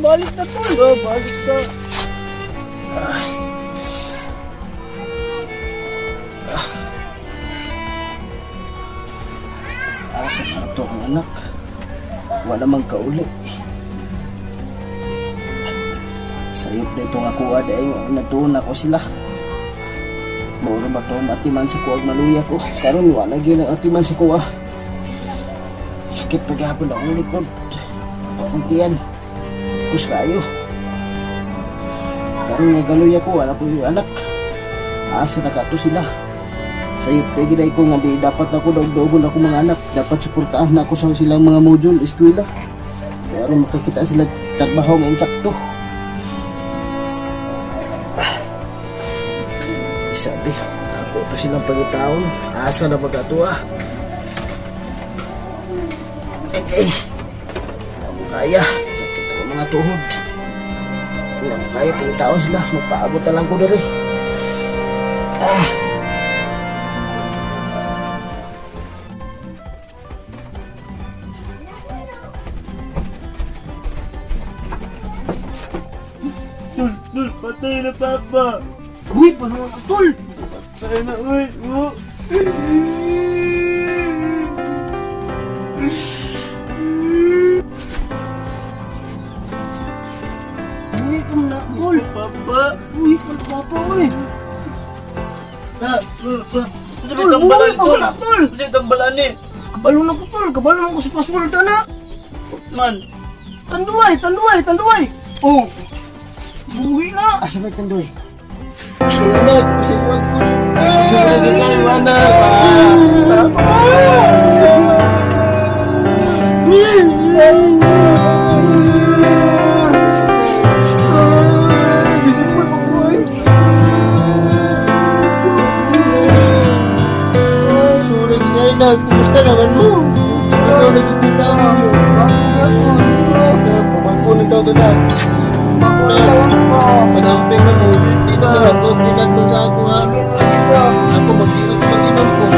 balik na tol. Balik na. Asa na ito ang anak? Wala mang kauli. Sayop na itong ako dahil natuon ako sila. Mura ba ito matiman si kuwag maluya ko? Karon wala gina atiman si kuwa. Sakit paghapon akong likod. Akong tiyan. Kus kayo. Karon nga galuya ko, wala ko yung anak. Asa na kato sila. Sayop na ginay ko nga di dapat ako daog-dogon ako mga anak. Dapat suportahan na ako sa silang mga module, eskwela. Pero makakita sila trabaho ng insakto. Sabi, ako ito silang pagitaon. Asa na magkatuwa. Hindi mo kaya. Sakit ako mga tuhod. Hindi mo kaya pagitaon sila. Magpaabot na lang ko dali. Tol, patay na papa. Uy, paano ang tol? Patay na, uy. Uy, kung na, tol. Papa. Uy, kung papa, uy. Sabi Tol, tambalan, buhay pa tol. wala, tol. Sabi tambalan ni. Kabalo na ko, tol. Kabalo na ko si Pastor Dana. Man. Tanduay. Oh. Buhay na. Asa ba tandoy? Anak, kasi kuwag ko. Susunod na tayo, anak. Bisipon mo, boy. Sorry, anak. Kumusta naman mo? Ikaw nagkikita mo. Pamangko ng tao na. Padamping na mo. Dito na lang. Huwag pinat mo sa ako, ha? Ako, mag-inom ko.